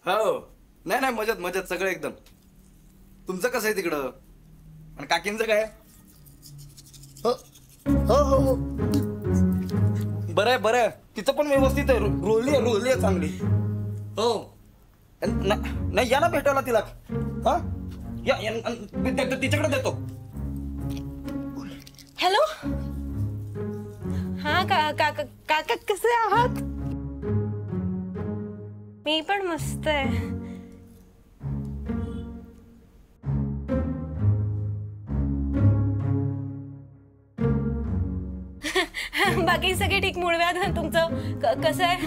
हो. नाही नाही, मजेत मजेत सगळं एकदम. तुमचं कसं आहे तिकडं? आणि काकींचं काय? हो हो हो हो. बरं आहे बरं आहे, तिचं पण व्यवस्थित आहे. रोहली आहे चांगली. हो. नाही या ना भेटायला तिला. हा या तिच्याकडे देतो. हॅलो. हा काका कसे आहात? मी पण मस्त आहे. बाकी सगळे ठीक? मूळव्याध तुमचं कसं आहे?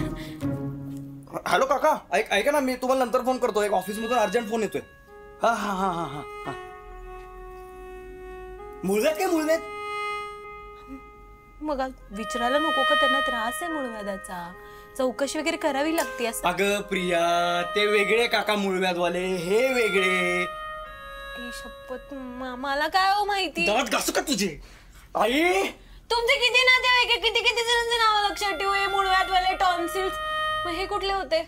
हॅलो काका, ऐका ना, मी तुम्हाला नंतर फोन करतो. एक ऑफिस मधून अर्जंट फोन येतोय. हा हा हा हा हा हा. मूळव्याध काय मूळव्याध? मग विचारायला नको का त्यांना त्रास आहे मूळव्याधाचा? चौकशी वगैरे करावी लागते असं. अगं प्रिया, ते वेगळे काका मूळव्याधवाले, हे वेगळे. शपथ, मला काय हो माहिती. दात घासू का तुझे? आई तुमचे किती नातेवाईक आहे, किती किती जणांचे नाव लक्षात ठेवू. हे मूळव्याधवाले, टॉन्सिल्स, मग हे कुठले होते?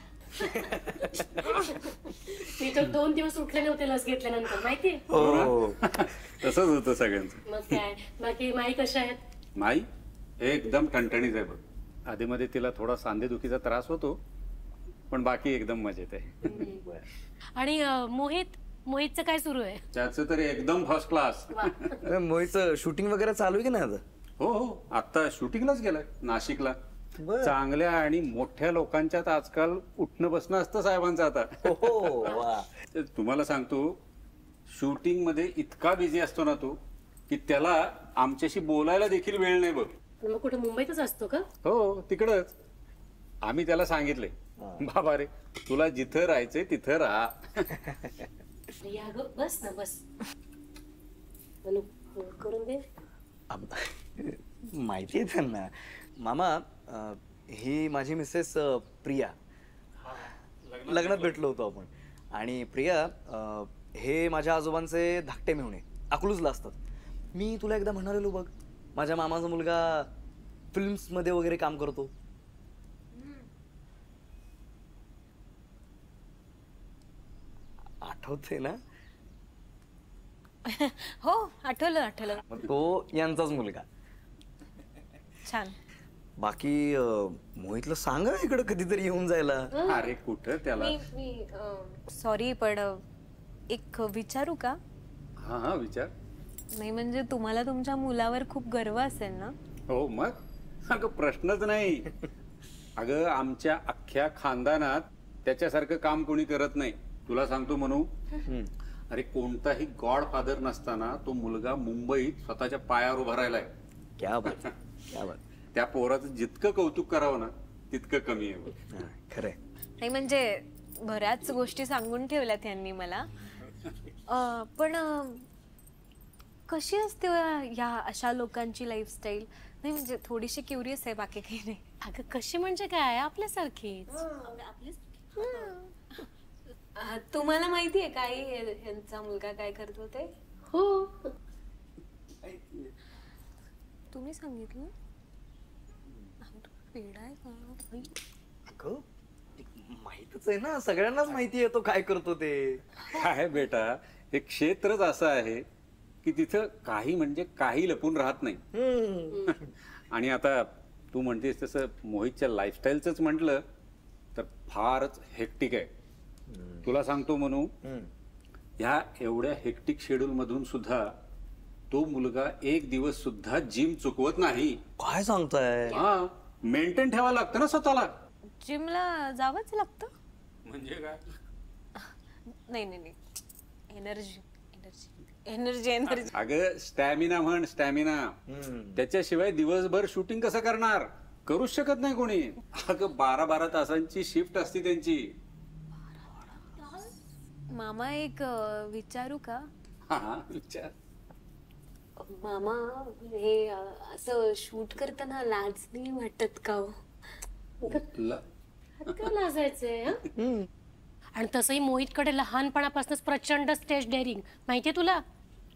मी तर 2 दिवस उठले नव्हते लस घेतल्यानंतर, माहितीये. हो. तसंच होतं सगळ्यांचं. मग काय. बाकी माई कशा आहेत? माई एकदम ठणठणीत आहे बघ. आधीमध्ये तिला थोडा सांधेदुखीचा त्रास होतो, पण बाकी एकदम मजेत आहे. आणि मोहितचं काय सुरू आहे? त्याचं तरी एकदम फर्स्ट क्लास. मोहितचं शूटिंग वगैरे चालू आहे की नाही आता? हो हो, आता शूटिंगलाच गेलाय नाशिकला. चांगल्या आणि मोठ्या लोकांच्यात आजकाल उठणं बसणं असतं साहेबांचं आता. हो वा. तुम्हाला सांगतो, शूटिंग मध्ये इतका बिझी असतो ना तो, की त्याला आमच्याशी बोलायला देखील वेळ नाही बघ. मग कुठे मुंबईतच असतो का? हो तिकडच. आम्ही त्याला सांगितलंय, बाबा रे तुला जिथं राहायचंय तिथं राहा. या ग, बस ना बस. म्हणून करून दे. माहिती आहे त्यांना. मामा, ही माझी मिसेस प्रिया. लग्नात भेटलो होतो आपण. आणि प्रिया, हे माझ्या आजोबांचे धाकटे मेहुणे अकलूजला असतात. मी तुला एकदा म्हणालेलो बघ, माझ्या मामाचा मुलगा फिल्म्स मध्ये वगैरे काम करतो. आठवते ना? हो, आठवलं. मग तो यांचाच मुलगा. छान. बाकी मोहितला सांगा इकडे कधीतरी येऊन जायला. अरे कुठं त्याला. सॉरी, पण एक विचारू का? हा हा विचार. नाही म्हणजे तुम्हाला तुमच्या मुलावर खूप गर्व असेल ना? हो मग. अगं प्रश्नच नाही. अगं आमच्या अख्ख्या खानदानात त्याच्यासारखं काम कोणी करत नाही. तुला सांगतो म्हणू, अरे कोणताही गॉड फादर नसताना तो मुलगा मुंबईत स्वतःच्या पायावर उभा राहिलाय. क्या बात, क्या बात. त्या पोराचं जितकं कौतुक करावं ना तितकं कमी आहे. खरंय. नाही म्हणजे बऱ्याच गोष्टी सांगून ठेवल्यात यांनी मला. पण कशी असते या अशा लोकांची लाईफस्टाईल? नाही म्हणजे थोडीशी क्युरियस आहे, बाकी काही नाही. अगं कशी म्हणजे काय, आपल्यासारखीच. तुम्हाला माहिती आहे काय यांचा मुलगा काय करतो ते? हो. तुम्ही सांगितलं? वेडा आहे का? अगं माहितच आहे ना, सगळ्यांनाच माहिती आहे तो काय करतो ते. काय बेटा, हे क्षेत्रच असं आहे की तिथं काही म्हणजे काही लपून राहत नाही. आणि आता तू म्हणतेस तसं मोहितच्या लाईफस्टाईलच म्हटलं तर फारच हेक्टिक आहे. तुला सांगतो म्हणू, ह्या एवढ्या हेक्टिक शेड्यूल मधून सुद्धा तो मुलगा एक दिवस सुद्धा जिम चुकवत नाही. काय सांगताय? हा, मेंटेन ठेवायला लागतं ना स्वतःला. जिमला जावंच लागतं म्हणजे काय? नाही, एनर्जी. अगं स्टॅमिना म्हण, स्टॅमिना. त्याच्याशिवाय दिवसभर शूटिंग कसं करणार? करूच शकत नाही कोणी. अगं 12-12 तासांची शिफ्ट असते त्यांची. मामा एक विचारू का? हा विचार. मामा, हे असं शूट करताना लाज नाही वाटत का? काय लाजायचंय? आणि तसंही मोहितकडे लहानपणापासूनच प्रचंड स्टेज डेअरिंग, माहितीये तुला.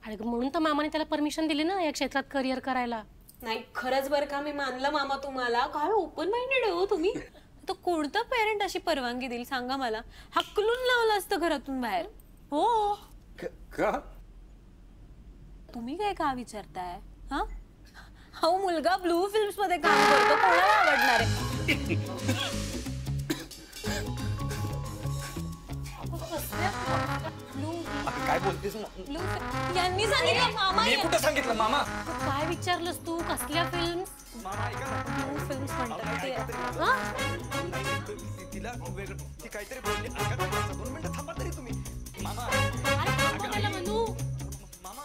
आणि म्हणून तर मामाने त्याला परमिशन दिली ना या क्षेत्रात करिअर करायला. नाही खरंच बरं का, मी मानलं मामा तुम्हाला. काय ओपन माइंडेड हो तुम्ही. तो कोणता पेरेंट अशी परवानगी देईल सांगा मला? हकलून लावलं असतं घरातून बाहेर. हो, का? तुम्ही काय का विचारताय? हा, हा मुलगा ब्लू फिल्म्स मध्ये काम करतो, कोणाला आवडणार आहे? काय बोलतेस ब्लू यांनी सांगितलं मामा. मी कुठं सांगितलं मामा? काय विचारलंस तू? कसल्या फिल्म? मामा ऐका ना. ब्लू फिल्म्स म्हणतात ते. हा? तिला वेगळं ती काहीतरी बोलली. ऐका ना, 2 मिनिटं थांबा तरी तुम्ही. मामा अरे थांब मला म्हणू. मामा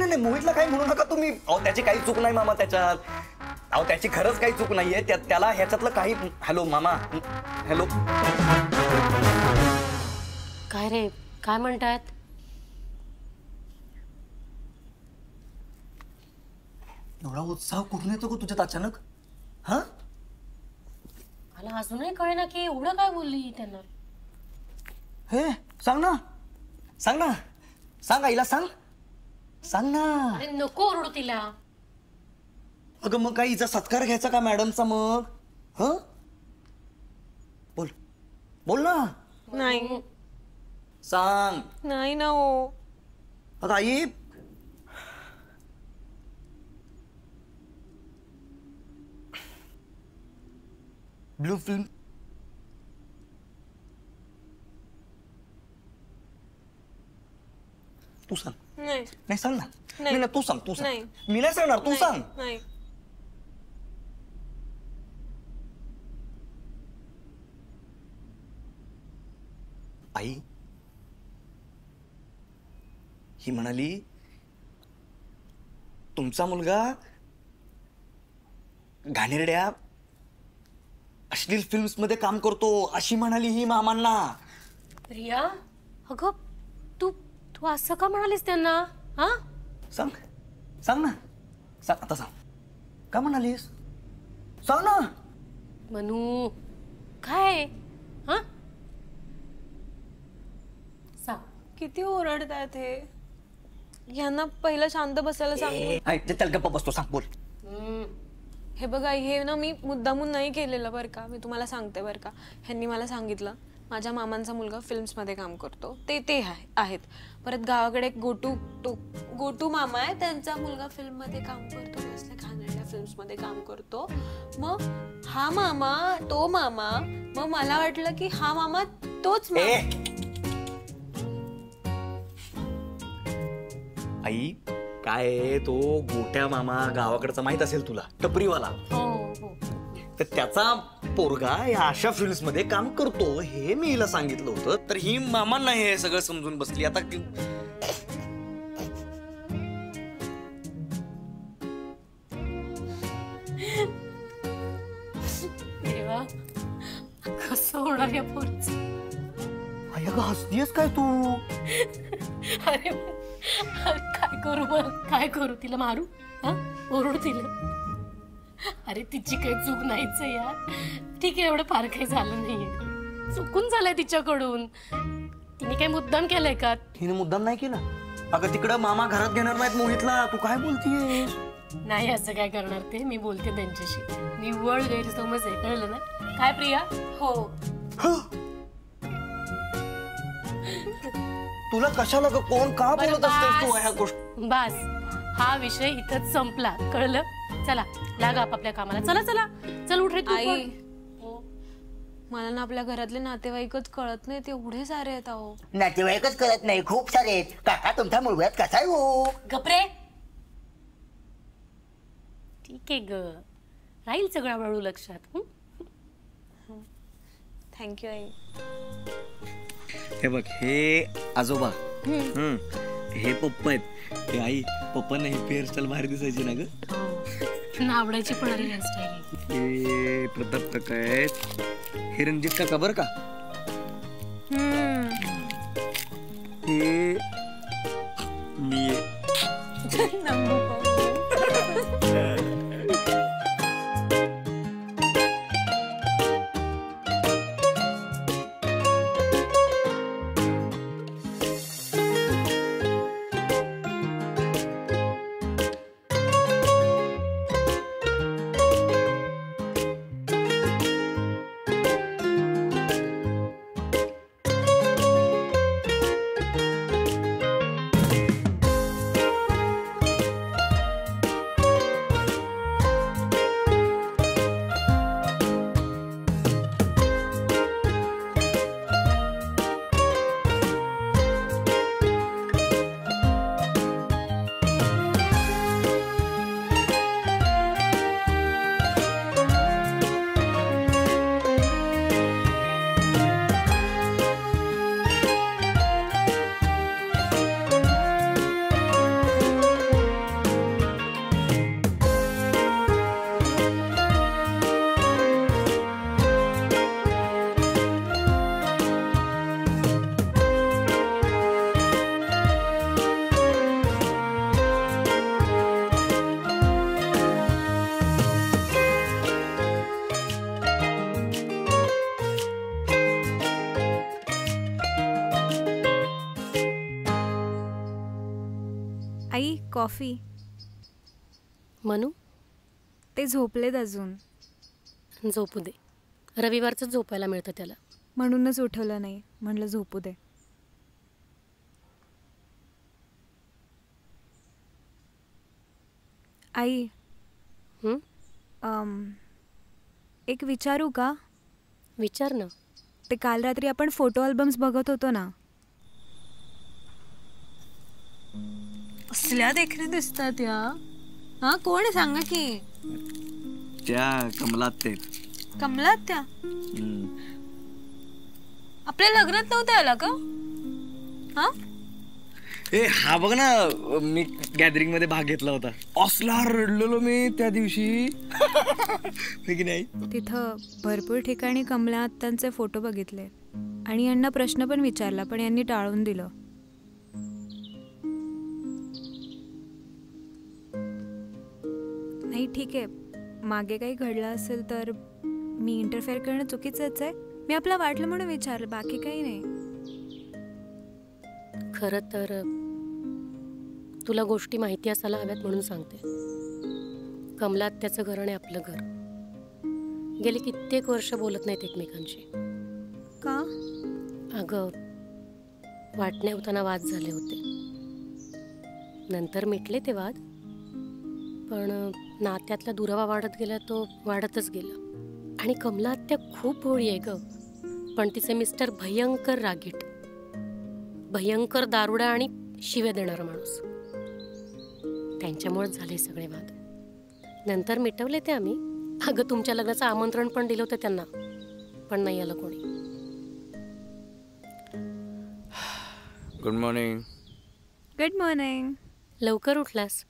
नाही मोहितला काही म्हणू नका तुम्ही. अहो त्याची काही चूक नाही मामा त्याच्यात. अहो त्याची खरंच काही चूक नाहीये. त्याला ह्याच्यातलं काही. हॅलो मामा. हॅलो. काय रे, काय म्हणतायत? एवढा उत्साह कुठून येतो ग तुझ्यात अचानक? हा, मला अजूनही कळेना की एवढं काय बोलली त्यांना. हे सांग ना, सांग ना, सांग आईला, सांग सांग ना. अरे नको ओरडू तिला. अगं मग काही हिचा सत्कार घ्यायचा का मॅडमचा मग? ह, बोल बोल ना, नाही सांग. नाही ना हो. अगं आई, ब्लू फिल्म तू सांग. नाही नाही सांग ना. नाही. नाही तू सांग, तू सांग. नाही. मी नाही सांगणार, तू सांग. नाही. आई ही म्हणाली तुमचा मुलगा घाणेरड्या अश्लील फिल्म्स मध्ये काम करतो अशी म्हणाली ही मामांना. प्रिया, अगं तू तू असं का म्हणालीस त्यांना? हा, सांग, सांग ना, सांग आता, सांग का म्हणालीस? सांग ना. मनू काय? हा, सांग. किती ओरडतायत हे. यांना पहिलं शांत बसायला सांग. त्याला गप्पा बसतो, सांग, बोल. हे बघा, हे ना मी मुद्दामून नाही केलेलं बरं का. मी तुम्हाला सांगते बरं का. ह्यांनी मला सांगितलं माझ्या मामांचा मुलगा फिल्म्समध्ये काम करतो. ते आहेत. परत गावाकडे एक गोटू मामा आहे, त्यांचा मुलगा फिल्ममध्ये काम करतो. असल्या घाणेरड्या फिल्म्समध्ये काम करतो. मग हा मामा, तो मामा. मग मला वाटलं की हा मामा तोच मामा. आई काय आहे, तो गोट्या मामा गावाकडचा माहित असेल तुला, टपरीवाला. हो हो. तर त्याचा पोरगा या अशा फिल्म्स मध्ये काम करतो हे मी हिला सांगितलं होतं. तर ही मामांना हे सगळं समजून बसली. आता देवा, कसं होणार या पोरीचं? आई अगं हसतीयस काय तू? अरे काय करू मग? काय करू? तिला मारू? हा, ओरडू तिला? अरे तिची काही चूक नाहीच आहे यार. ठीक आहे, एवढं फार काही झालं नाहीये. चुकून झालंय तिच्याकडून. तिने काही मुद्दाम केलंय का? हिने मुद्दाम नाही केला. अगं तिकडं मामा घरात घेणार नाहीत मोहितला. तू काय बोलतीयेस? नाही असं काय करणार ते. मी बोलते त्यांच्याशी. निव्वळ गैरसमज आहे, कळलं ना? काय प्रिया? हो. तुला कशाला ग? कोण का बोलत असतेस तू ह्या गोष्ट? बस, हा विषय इथंच संपला, कळलं? चला लागा आपापल्या कामाला. चला चला, चल उठ रे तू. आई, मला ना आपल्या घरातले नातेवाईकच कळत नाही. एवढे सारे आहेत अहो. नातेवाईकच कळत नाही, खूप सारे आहेत. काका तुमच्या मुलग्यात कसा आहे हो? गपरे. ठीक आहे ग, राहील सगळं हळूहळू लक्षात. थँक्यू आई. हे बघ, हे आजोबा, हे पप्पा आहेत. हे आई. पप्पांना ही हेअरस्टाईल भारी दिसायची ना ग. त्यांना आवडायची पण अरे हेअरस्टाईल. हे प्रताप काका आहेत, हे रणजित काका बरं का. हे मी आई कॉफी. मनू ते झोपलेत अजून, झोपू दे. रविवारच झोपायला मिळतं त्याला. म्हणूनच उठवलं नाही, म्हणलं झोपू दे. आई हं? एक विचारू का? विचार ना. ते काल रात्री आपण फोटो अल्बम्स बघत होतो ना, असल्या देखण्या दिसतात या. हा कोण आहे सांगा की. त्या कमलात ते कमलात त्या आपल्या लग्नात नव्हत्या आला का? हा ए हा बघ ना, मी गॅदरिंग मध्ये भाग घेतला होता. असला रडलेलो मी त्या दिवशी. की नाही. तिथं भरपूर ठिकाणी कमला आत्यांचे फोटो बघितले आणि यांना प्रश्न पण विचारला, पण यांनी टाळून दिलं. नाही ठीक आहे, मागे काही घडलं असेल तर मी इंटरफेअर करणं चुकीचंच आहे. मी आपला वाटलं म्हणून विचारलं, बाकी काही नाही. खरं तर तुला गोष्टी माहिती असायला हव्यात म्हणून सांगते. कमलात त्याचं घर आणि आपलं घर गेले कित्येक वर्ष बोलत नाहीत एकमेकांशी. का? अगं वाटण्या होताना वाद झाले होते, नंतर मिटले ते वाद, पण नात्यातला दुरावा वाढत गेला, तो वाढतच गेला. आणि कमला आत्या खूप भोळी आहे ग, पण तिचे मिस्टर भयंकर रागीट, भयंकर दारुडा आणि शिव्या देणारा माणूस. त्यांच्यामुळेच झाले सगळे वाद. नंतर मिटवले ते आम्ही. अगं तुमच्या लग्नाचं आमंत्रण पण दिलं होतं त्यांना, पण नाही आलं कोणी. Good morning. Good morning. लवकर उठलास?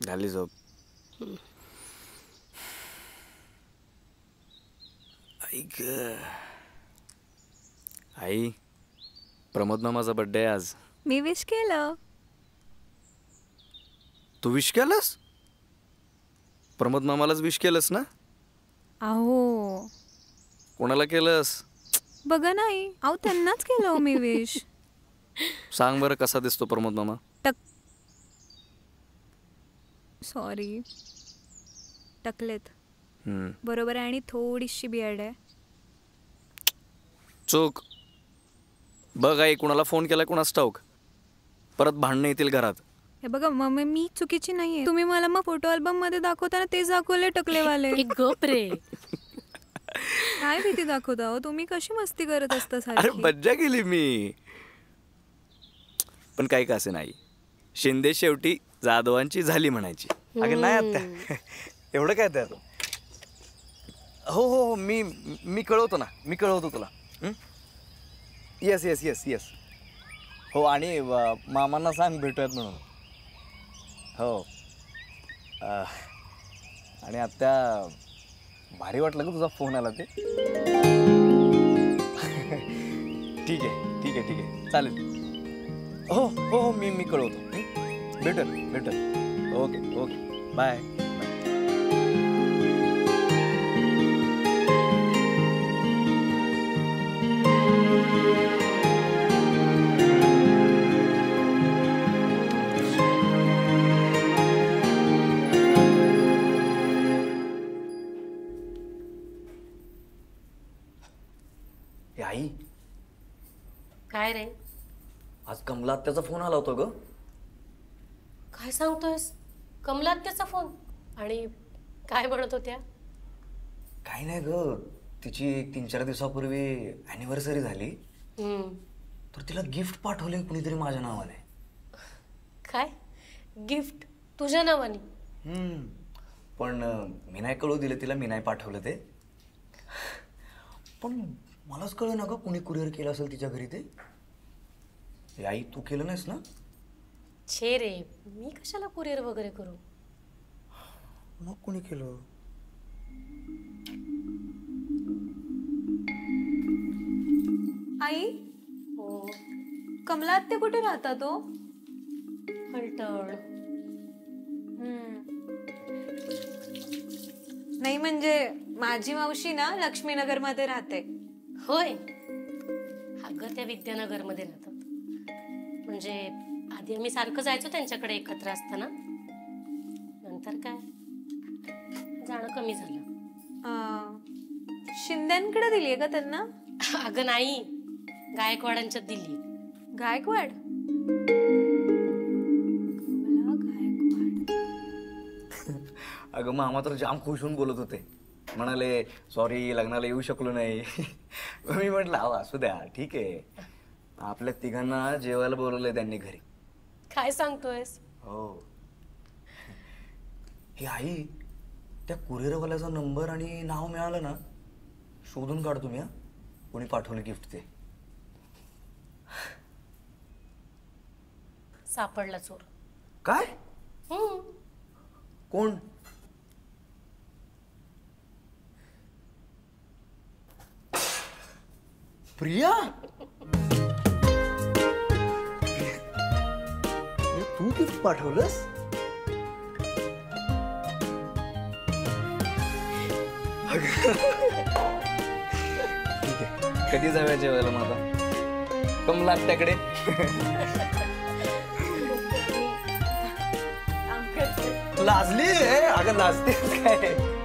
झाली झोप. आई ग आई, प्रमोद मामाचा बर्थडे आहे आज. मी विश केलं. तू विश केलंस? प्रमोद मामालाच विश केलंस ना? अहो कोणाला केलंस? बघा नाही, अहो त्यांनाच केलं हो मी विश. सांग बरं कसा दिसतो प्रमोद मामा? सॉरी, टकलेत. बरोबर आहे, आणि थोडीशी बियर्ड आहे. चूक. बघ आई, कुणाला फोन केला कुणास ठाऊक, परत भांडणं येतील घरात. हे बघा मम्मी, मी चुकीची नाहीये. तुम्ही मला मग फोटो अल्बम मध्ये दाखवताना तेच दाखवले टकलेवाले. गप रे. काय भीती दाखवता हो तुम्ही? कशी मस्ती करत असता अरे सारखी? मज्जा केली मी. पण काही का असे नाही, शिंदे शेवटी जाधवांची झाली म्हणायची. अगं नाही आता एवढं काय त्यात. हो हो हो, मी कळवतो ना, मी कळवतो तुला. Yes yes yes yes. हो, आणि मामांना सांग भेटूयात म्हणून. हो आणि आत्या भारी वाटलं का तुझा फोन आला ते ठीक आहे ठीक आहे ठीक आहे चालेल हो हो हो मी कळवतो भेटल ओके ओके बाय आई काय रे आज कमला आत्याचा फोन आला होता ग काय सांगतोयस? कमला आत्याचा फोन? आणि काय म्हणत होत्या? काही नाही ग तिची 3-4 दिवसापूर्वी ॲनिव्हर्सरी झाली तर तिला गिफ्ट पाठवले कुणीतरी माझ्या नावाने. काय गिफ्ट तुझ्या नावाने? पण मी नाही कळू दिलं तिला, मी नाही पाठवलं ते. पण मलाच कळलं ना ग कुणी कुरिअर केलं असेल तिच्या घरी ते. आई तू केलं नाहीस ना? छे रे, मी कशाला कुरिअर वगैरे करू? मग कुणी केलं? आई हो कमला आत्या कुठे राहतात तो? फलटण. नाही म्हणजे माझी मावशी ना लक्ष्मीनगर मध्ये राहते. होय, अगं त्या विद्यानगरमध्ये राहतात. म्हणजे आधी आम्ही सारखं जायचो त्यांच्याकडे एकत्र असताना, नंतर काय जाणं कमी झालं. शिंद्यांकडे दिलीये का त्यांना? अगं नाही, गायकवाडांच्यात दिली. गायकवाड? कमला गायकवाड. अगं मामा तर जाम खुश होऊन बोलत होते, म्हणाले सॉरी लग्नाला येऊ शकलो नाही. मी म्हटलं अहो असू द्या ठीक आहे, आपल्या तिघांना जेवायला बोलवलंय त्यांनी घरी. काय सांगतोयस? हो. हे आई त्या कुरिअरवाल्याचा नंबर आणि नाव मिळालं ना, शोधून काढ तुम्ही. कोणी पाठवलं गिफ्ट ते. सापडला चोर. काय? कोण? प्रिया? तू गिफ्ट पाठवलंस? ठीक आहे, कधी जाऊया जेवायला मग आता? कमला आत्याकडे? लाजली? अगं लाजतेस काय?